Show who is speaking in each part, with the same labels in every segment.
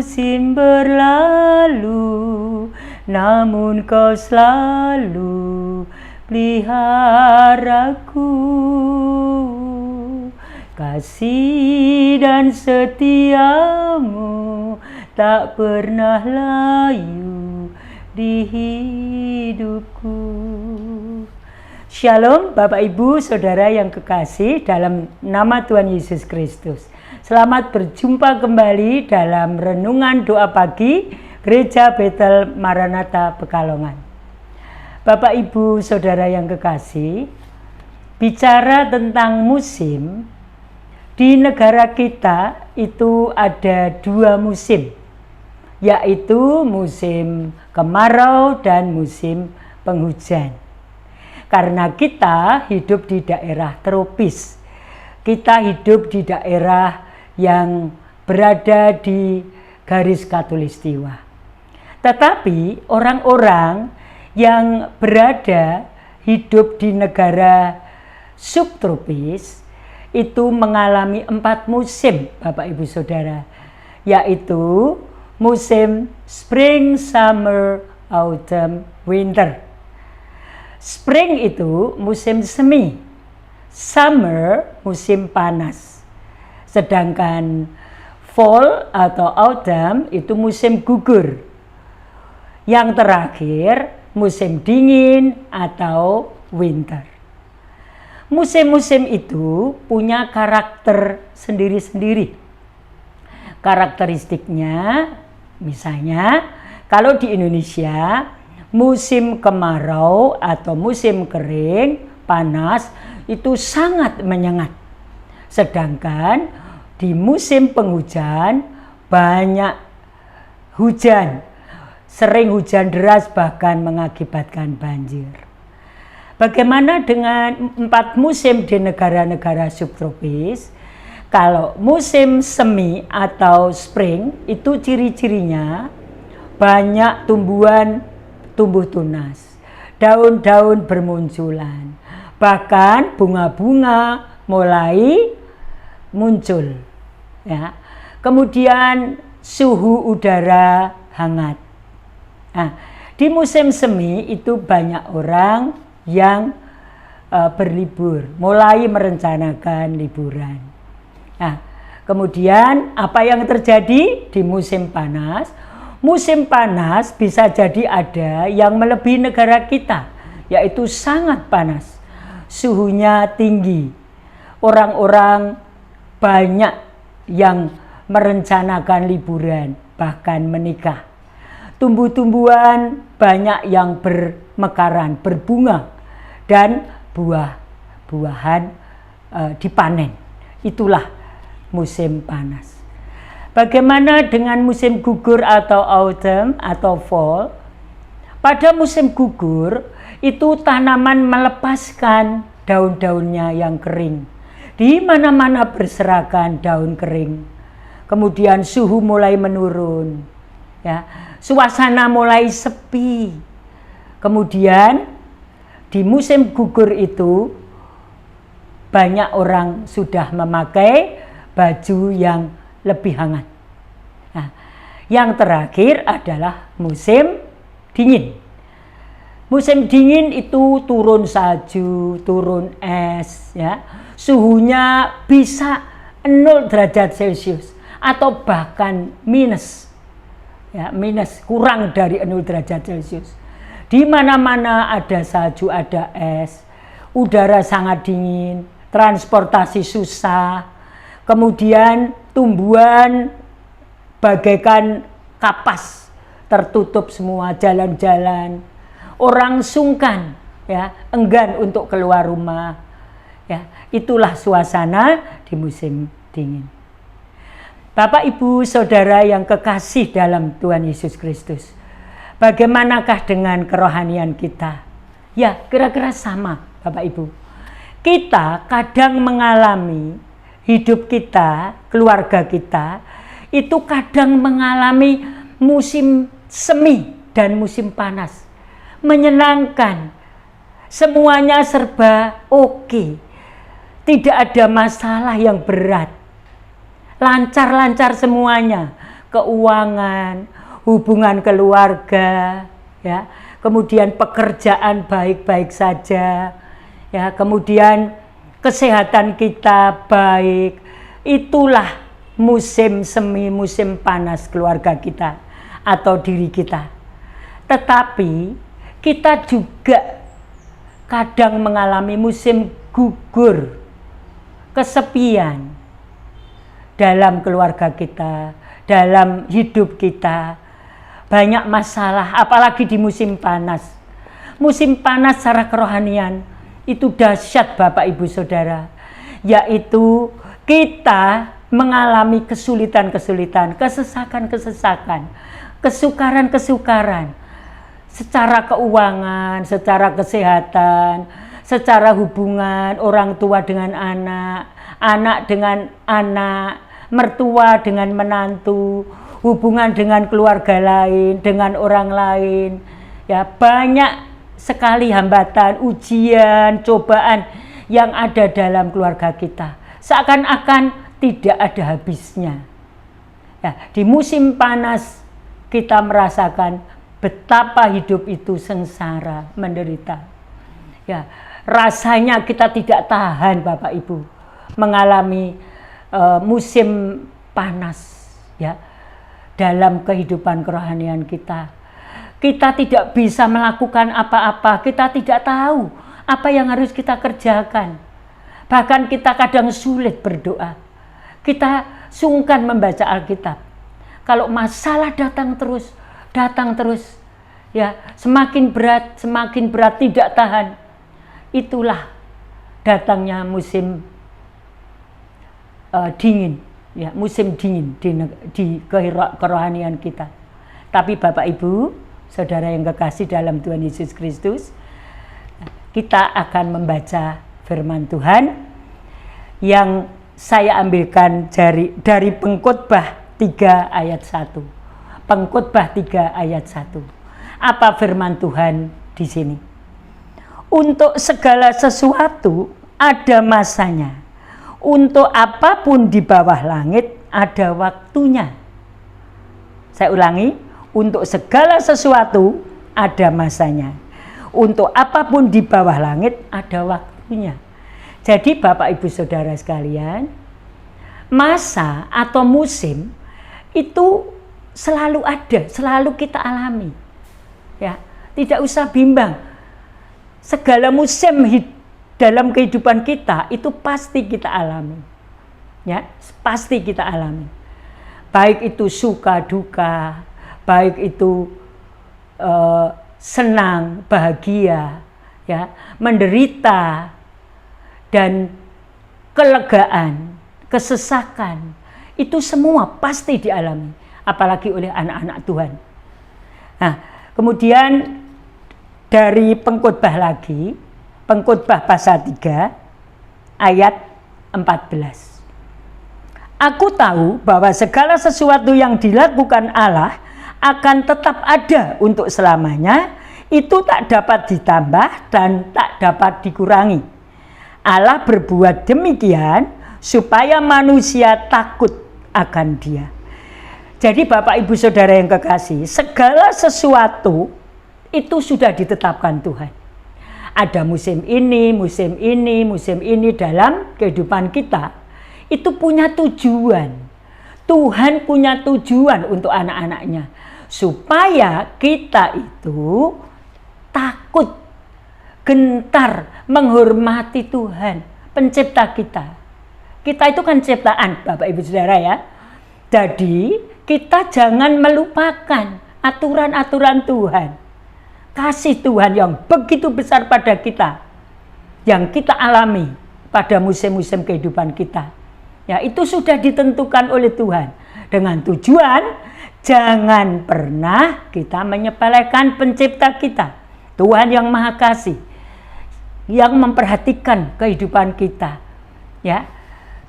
Speaker 1: musim berlalu, namun kau selalu peliharaku. Kasih dan setiamu tak pernah layu di hidupku. Shalom Bapak Ibu Saudara yang kekasih dalam nama Tuhan Yesus Kristus. Selamat berjumpa kembali dalam renungan doa pagi Gereja Betel Maranatha Pekalongan. Bapak Ibu Saudara yang kekasih, bicara tentang musim, di negara kita itu ada dua musim, yaitu musim kemarau dan musim penghujan. Karena kita hidup di daerah tropis, kita hidup di daerah yang berada di garis khatulistiwa. Tetapi orang-orang yang berada hidup di negara subtropis itu mengalami 4 musim, Bapak Ibu Saudara, yaitu musim spring, summer, autumn, winter. Spring itu musim semi, summer musim panas, sedangkan fall atau autumn itu musim gugur. Yang terakhir musim dingin atau winter. Musim-musim itu punya karakter sendiri-sendiri. Karakteristiknya misalnya kalau di Indonesia musim kemarau atau musim kering, panas, itu sangat menyengat. Sedangkan di musim penghujan banyak hujan, sering hujan deras bahkan mengakibatkan banjir. Bagaimana dengan 4 musim di negara-negara subtropis? Kalau musim semi atau spring itu ciri-cirinya banyak tumbuh tunas, daun-daun bermunculan, bahkan bunga-bunga mulai muncul, ya. Kemudian suhu udara hangat. Nah, di musim semi itu banyak orang yang berlibur, mulai merencanakan liburan. Nah, kemudian apa yang terjadi di musim panas? Musim panas bisa jadi ada yang melebihi negara kita, yaitu sangat panas. Suhunya tinggi. Orang-orang banyak yang merencanakan liburan, bahkan menikah. Tumbuh-tumbuhan banyak yang bermekaran, berbunga, dan buah-buahan dipanen. Itulah musim panas. Bagaimana dengan musim gugur atau autumn atau fall? Pada musim gugur, itu tanaman melepaskan daun-daunnya yang kering. Di mana-mana berserakan daun kering. Kemudian suhu mulai menurun. Ya, suasana mulai sepi. Kemudian di musim gugur itu banyak orang sudah memakai baju yang lebih hangat. Nah, yang terakhir adalah musim dingin. Musim dingin itu turun salju, turun es, ya. Suhunya bisa 0 derajat Celcius atau bahkan minus. Ya, minus, kurang dari 0 derajat Celcius. Di mana-mana ada salju, ada es, udara sangat dingin, transportasi susah, kemudian tumbuhan bagaikan kapas, tertutup semua jalan-jalan. Orang sungkan, ya, enggan untuk keluar rumah. Ya, itulah suasana di musim dingin. Bapak, Ibu, Saudara yang kekasih dalam Tuhan Yesus Kristus, bagaimanakah dengan kerohanian kita? Ya, kira-kira sama, Bapak Ibu. Kita kadang mengalami hidup kita, keluarga kita, itu kadang mengalami musim semi dan musim panas. Menyenangkan, semuanya serba oke. Tidak ada masalah yang berat. Lancar-lancar semuanya. keuangan, hubungan keluarga, ya, kemudian pekerjaan baik-baik saja, ya, kemudian kesehatan kita baik. Itulah musim semi, musim panas keluarga kita atau diri kita. Tetapi kita juga kadang mengalami musim gugur, kesepian dalam keluarga kita, dalam hidup kita. Banyak masalah, apalagi di musim panas. Musim panas secara kerohanian itu dahsyat Bapak Ibu Saudara, yaitu kita mengalami kesulitan-kesulitan, kesesakan-kesesakan, kesukaran-kesukaran, secara keuangan, secara kesehatan, secara hubungan orang tua dengan anak, anak dengan anak, mertua dengan menantu, hubungan dengan keluarga lain, dengan orang lain. Ya, banyak sekali hambatan, ujian, cobaan yang ada dalam keluarga kita. Seakan-akan tidak ada habisnya. Ya, di musim panas kita merasakan betapa hidup itu sengsara, menderita. Ya, rasanya kita tidak tahan Bapak Ibu mengalami musim panas, ya, dalam kehidupan kerohanian kita. Kita tidak bisa melakukan apa-apa, kita tidak tahu apa yang harus kita kerjakan. Bahkan kita kadang sulit berdoa. Kita sungkan membaca Alkitab. Kalau masalah datang terus, ya, semakin berat tidak tahan. Itulah datangnya musim dingin, ya, musim dingin di kerohanian kita. Tapi Bapak Ibu, Saudara yang kekasih dalam Tuhan Yesus Kristus, kita akan membaca firman Tuhan yang saya ambilkan dari Pengkhotbah 3 ayat 1. Pengkhotbah 3 ayat 1. Apa firman Tuhan di sini? Untuk segala sesuatu ada masanya. Untuk apapun di bawah langit ada waktunya. Saya ulangi, untuk segala sesuatu ada masanya. Untuk apapun di bawah langit ada waktunya. Jadi Bapak Ibu Saudara sekalian, masa atau musim itu selalu ada, selalu kita alami. Ya, tidak usah bimbang. Segala musim dalam kehidupan kita itu pasti kita alami. Ya, pasti kita alami. Baik itu suka duka, baik itu senang, bahagia, ya, menderita, dan kelegaan, kesesakan, itu semua pasti dialami, apalagi oleh anak-anak Tuhan. Nah, kemudian dari Pengkhotbah lagi, Pengkhotbah pasal 3 ayat 14. Aku tahu bahwa segala sesuatu yang dilakukan Allah akan tetap ada untuk selamanya, itu tak dapat ditambah dan tak dapat dikurangi. Allah berbuat demikian supaya manusia takut akan Dia. Jadi Bapak Ibu Saudara yang kekasih, segala sesuatu itu sudah ditetapkan Tuhan. Ada musim ini dalam kehidupan kita. Itu punya tujuan. Tuhan punya tujuan untuk anak-anaknya. Supaya kita itu takut, gentar, menghormati Tuhan, pencipta kita. Kita itu kan ciptaan, Bapak Ibu Saudara ya. Jadi kita jangan melupakan aturan-aturan Tuhan. Kasih Tuhan yang begitu besar pada kita, yang kita alami pada musim-musim kehidupan kita. Ya, itu sudah ditentukan oleh Tuhan. Dengan tujuan, jangan pernah kita menyepelekan pencipta kita. Tuhan yang Maha Kasih, yang memperhatikan kehidupan kita. Ya,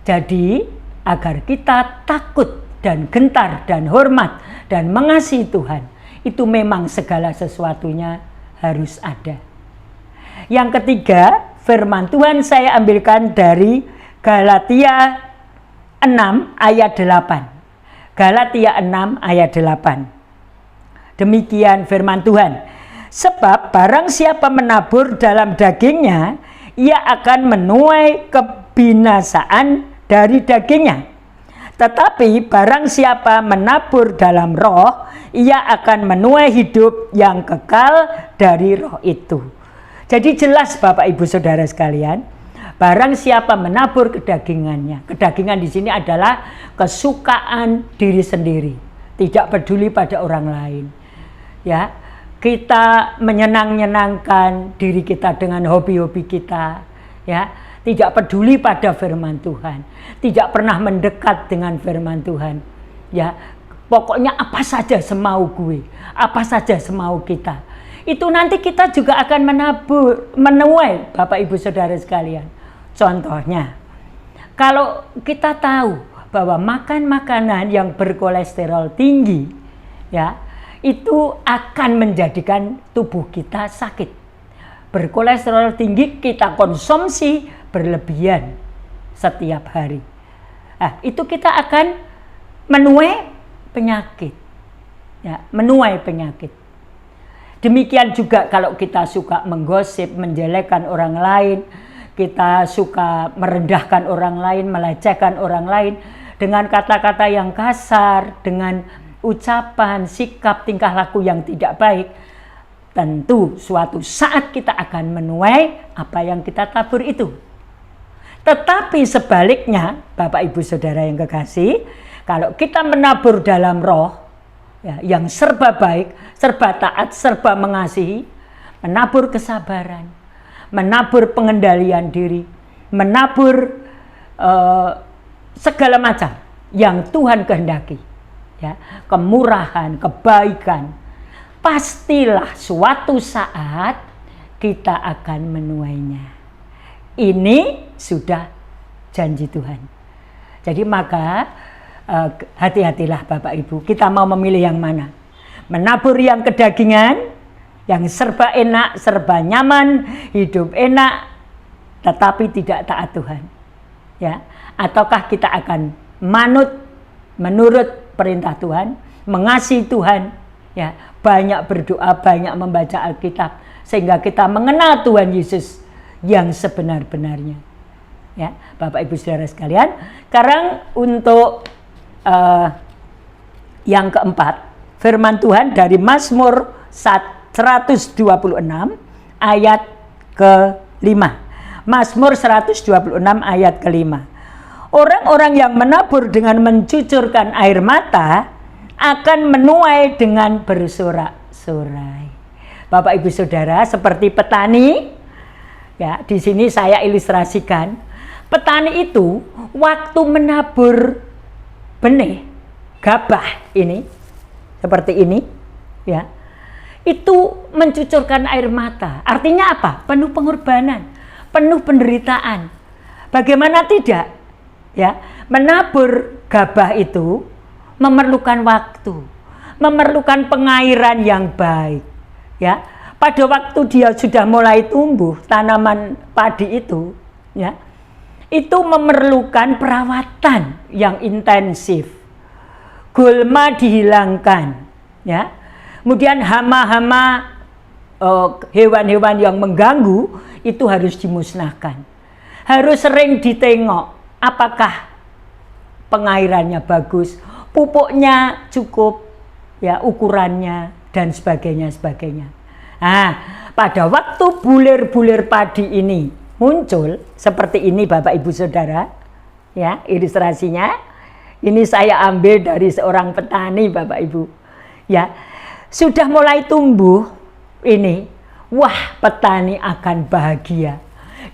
Speaker 1: jadi agar kita takut dan gentar dan hormat dan mengasihi Tuhan, itu memang segala sesuatunya harus ada. Yang ketiga, firman Tuhan saya ambilkan dari Galatia 6 ayat 8. Galatia 6 ayat 8. Demikian firman Tuhan. Sebab barang siapa menabur dalam dagingnya, ia akan menuai kebinasaan dari dagingnya. Tetapi barang siapa menabur dalam roh, ia akan menuai hidup yang kekal dari roh itu. Jadi jelas Bapak Ibu Saudara sekalian, barang siapa menabur kedagingannya. Kedagingan di sini adalah kesukaan diri sendiri, tidak peduli pada orang lain. Ya, kita menyenangkan diri kita dengan hobi-hobi kita, ya. Tidak peduli pada firman Tuhan, tidak pernah mendekat dengan firman Tuhan. Ya, pokoknya apa saja semau gue, apa saja semau kita. Itu nanti kita juga akan menuai Bapak Ibu Saudara sekalian. Contohnya, kalau kita tahu bahwa makan makanan yang berkolesterol tinggi, ya, itu akan menjadikan tubuh kita sakit. Berkolesterol tinggi kita konsumsi berlebihan setiap hari. Nah, itu kita akan menuai penyakit. Ya, menuai penyakit. Demikian juga kalau kita suka menggosip, menjelekkan orang lain, kita suka merendahkan orang lain, melecehkan orang lain dengan kata-kata yang kasar, dengan ucapan, sikap, tingkah laku yang tidak baik. Tentu suatu saat kita akan menuai apa yang kita tabur itu. Tetapi sebaliknya, Bapak Ibu Saudara yang kekasih, kalau kita menabur dalam roh, ya, yang serba baik, serba taat, serba mengasihi, menabur kesabaran, menabur pengendalian diri, menabur segala macam yang Tuhan kehendaki, ya, kemurahan, kebaikan, pastilah suatu saat kita akan menuainya. Ini sudah janji Tuhan. Jadi maka hati-hatilah Bapak Ibu, kita mau memilih yang mana? Menabur yang kedagingan, yang serba enak, serba nyaman, hidup enak, tetapi tidak taat Tuhan. Ya, ataukah kita akan menurut perintah Tuhan, mengasihi Tuhan, ya, banyak berdoa, banyak membaca Alkitab, sehingga kita mengenal Tuhan Yesus yang sebenar-benarnya. Ya, Bapak Ibu Saudara sekalian, sekarang untuk yang keempat, firman Tuhan dari Mazmur 126 ayat ke-5. Mazmur 126 ayat ke-5. Orang-orang yang menabur dengan mencucurkan air mata akan menuai dengan bersorak-sorai. Bapak Ibu Saudara, seperti petani, ya, di sini saya ilustrasikan, petani itu waktu menabur benih gabah ini, seperti ini, ya, itu mencucurkan air mata. Artinya apa? Penuh pengorbanan, penuh penderitaan. Bagaimana tidak? Ya, menabur gabah itu memerlukan waktu, memerlukan pengairan yang baik. Ya, pada waktu dia sudah mulai tumbuh, tanaman padi itu, ya, itu memerlukan perawatan yang intensif. Gulma dihilangkan, ya. Kemudian hama-hama, hewan-hewan yang mengganggu itu harus dimusnahkan. Harus sering ditengok apakah pengairannya bagus, pupuknya cukup, ya, ukurannya dan sebagainya. Nah, pada waktu bulir-bulir padi ini muncul seperti ini Bapak Ibu Saudara, ya, ilustrasinya ini saya ambil dari seorang petani Bapak Ibu, ya, sudah mulai tumbuh ini, wah, petani akan bahagia,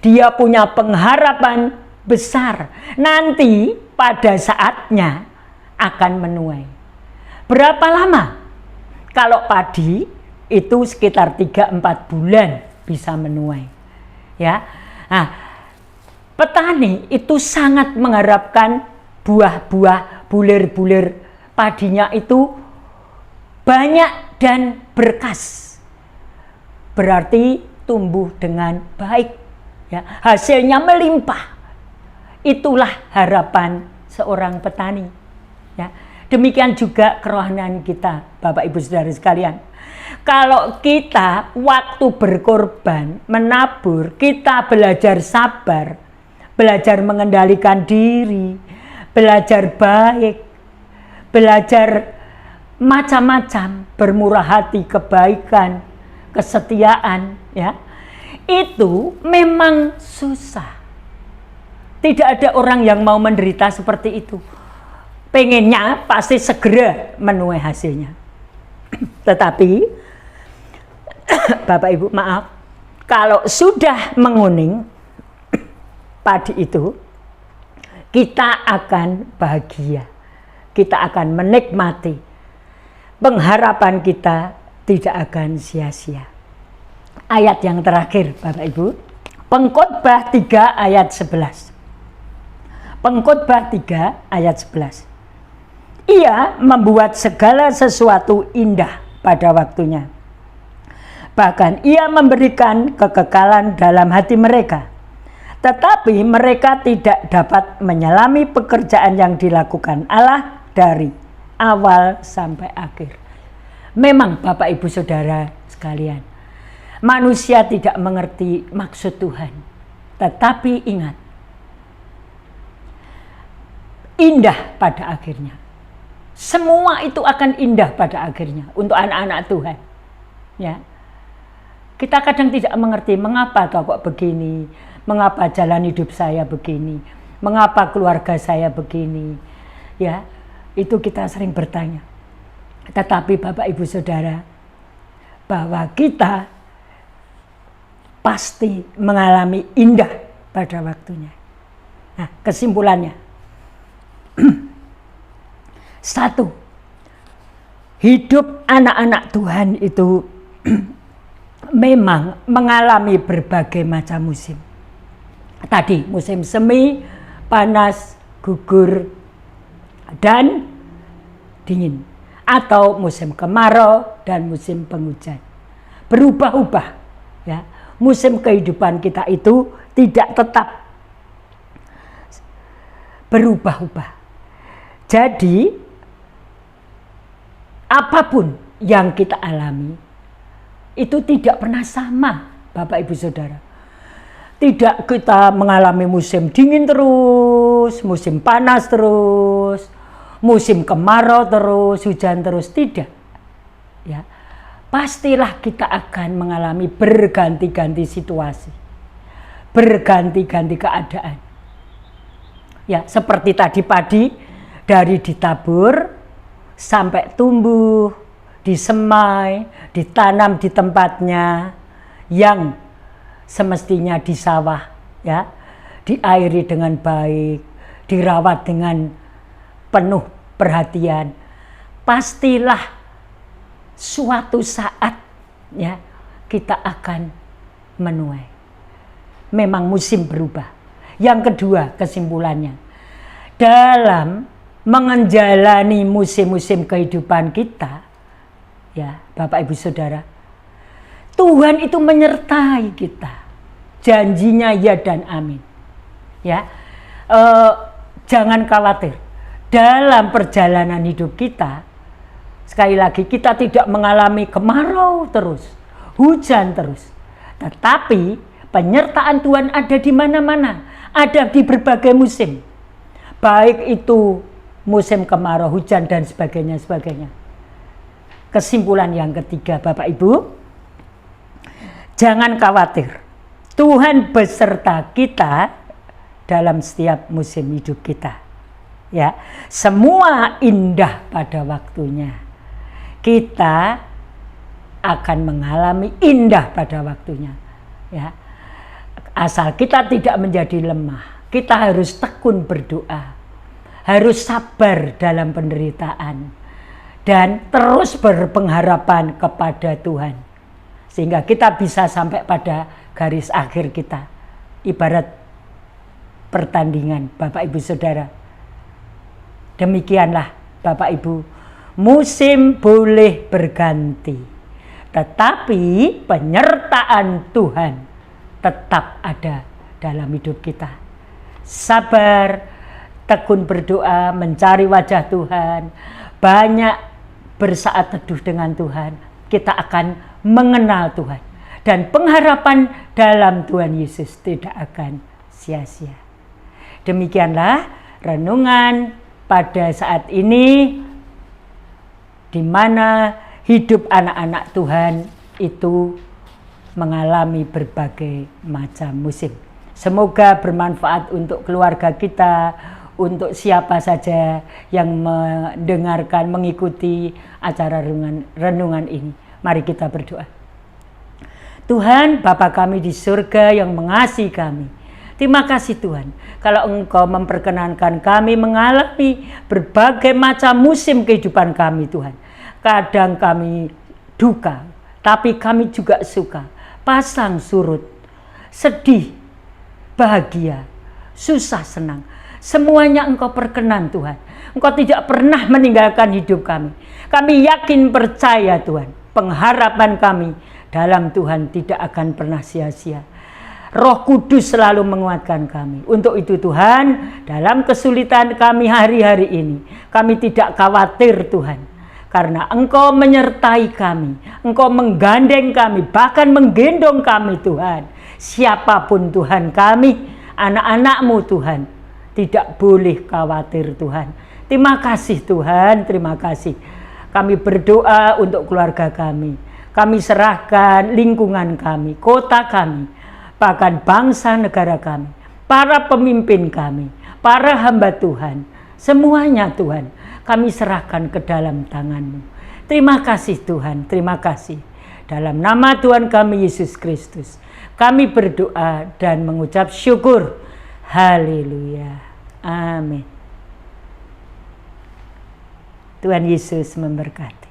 Speaker 1: dia punya pengharapan besar nanti pada saatnya akan menuai. Berapa lama? Kalau padi itu sekitar 3-4 bulan bisa menuai, ya. Nah, petani itu sangat mengharapkan buah-buah, bulir-bulir padinya itu banyak dan berkas. Berarti tumbuh dengan baik, ya, hasilnya melimpah. Itulah harapan seorang petani, ya. Demikian juga kerohanian kita, Bapak Ibu Saudara sekalian. Kalau kita waktu berkorban, menabur, kita belajar sabar, belajar mengendalikan diri, belajar baik, belajar macam-macam, bermurah hati, kebaikan, kesetiaan, ya. Itu memang susah. Tidak ada orang yang mau menderita seperti itu. Pengennya pasti segera menuai hasilnya. Tetapi Bapak Ibu maaf, kalau sudah menguning padi itu, kita akan bahagia, kita akan menikmati, pengharapan kita tidak akan sia-sia. Ayat yang terakhir Bapak Ibu, Pengkhotbah 3 ayat 11. Pengkhotbah 3 ayat 11. Ia membuat segala sesuatu indah pada waktunya. Bahkan ia memberikan kekekalan dalam hati mereka. Tetapi mereka tidak dapat menyelami pekerjaan yang dilakukan Allah dari awal sampai akhir. Memang Bapak Ibu Saudara sekalian, manusia tidak mengerti maksud Tuhan. Tetapi ingat, indah pada akhirnya. Semua itu akan indah pada akhirnya untuk anak-anak Tuhan. Ya. Kita kadang tidak mengerti mengapa kok begini, mengapa jalan hidup saya begini, mengapa keluarga saya begini. Ya, itu kita sering bertanya. Tetapi Bapak Ibu Saudara, bahwa kita pasti mengalami indah pada waktunya. Nah, kesimpulannya. 1. Hidup anak-anak Tuhan itu memang mengalami berbagai macam musim. Tadi musim semi, panas, gugur, dan dingin. Atau musim kemarau dan musim penghujan. Berubah-ubah. Ya. Musim kehidupan kita itu tidak tetap, berubah-ubah. Jadi apapun yang kita alami itu tidak pernah sama, Bapak Ibu Saudara. Tidak kita mengalami musim dingin terus, musim panas terus, musim kemarau terus, hujan terus, tidak. Ya. Pastilah kita akan mengalami berganti-ganti situasi, berganti-ganti keadaan. Ya, seperti tadi padi, dari ditabur sampai tumbuh, disemai, ditanam di tempatnya yang semestinya di sawah, ya, diairi dengan baik, dirawat dengan penuh perhatian. Pastilah suatu saat, ya, kita akan menuai. Memang musim berubah. Yang kedua, kesimpulannya, dalam menjalani musim-musim kehidupan kita, ya Bapak Ibu Saudara, Tuhan itu menyertai kita. Janjinya ya dan amin. Ya, jangan khawatir. Dalam perjalanan hidup kita, sekali lagi kita tidak mengalami kemarau terus, hujan terus. Tetapi penyertaan Tuhan ada di mana-mana, ada di berbagai musim. Baik itu musim kemarau, hujan, dan sebagainya. Kesimpulan yang ketiga, Bapak Ibu, jangan khawatir. Tuhan beserta kita dalam setiap musim hidup kita. Ya, semua indah pada waktunya. Kita akan mengalami indah pada waktunya. Ya, asal kita tidak menjadi lemah. Kita harus tekun berdoa. Harus sabar dalam penderitaan dan terus berpengharapan kepada Tuhan sehingga kita bisa sampai pada garis akhir kita, ibarat pertandingan, Bapak Ibu Saudara. Demikianlah Bapak Ibu, musim boleh berganti, tetapi penyertaan Tuhan tetap ada dalam hidup kita. Sabar, tekun berdoa, mencari wajah Tuhan, banyak bersaat teduh dengan Tuhan, kita akan mengenal Tuhan. Dan pengharapan dalam Tuhan Yesus tidak akan sia-sia. Demikianlah renungan pada saat ini, di mana hidup anak-anak Tuhan itu mengalami berbagai macam musim. Semoga bermanfaat untuk keluarga kita, untuk siapa saja yang mendengarkan, mengikuti acara renungan ini. Mari kita berdoa. Tuhan, Bapa kami di surga yang mengasihi kami, terima kasih Tuhan, kalau Engkau memperkenankan kami mengalami berbagai macam musim kehidupan kami Tuhan. Kadang kami duka, tapi kami juga suka, pasang surut, sedih, bahagia, susah, senang. Semuanya Engkau perkenan Tuhan. Engkau tidak pernah meninggalkan hidup kami. Kami yakin percaya Tuhan, pengharapan kami dalam Tuhan tidak akan pernah sia-sia. Roh Kudus selalu menguatkan kami. Untuk itu Tuhan, dalam kesulitan kami hari-hari ini, kami tidak khawatir Tuhan. Karena Engkau menyertai kami, Engkau menggandeng kami, bahkan menggendong kami Tuhan. Siapapun Tuhan kami, anak-anak-Mu Tuhan, tidak boleh khawatir Tuhan. Terima kasih Tuhan, terima kasih. Kami berdoa untuk keluarga kami. Kami serahkan lingkungan kami, kota kami, bahkan bangsa negara kami, para pemimpin kami, para hamba Tuhan, semuanya Tuhan, kami serahkan ke dalam tangan-Mu. Terima kasih Tuhan, terima kasih. Dalam nama Tuhan kami Yesus Kristus, kami berdoa dan mengucap syukur. Haleluya. Amin. Tuhan Yesus memberkati.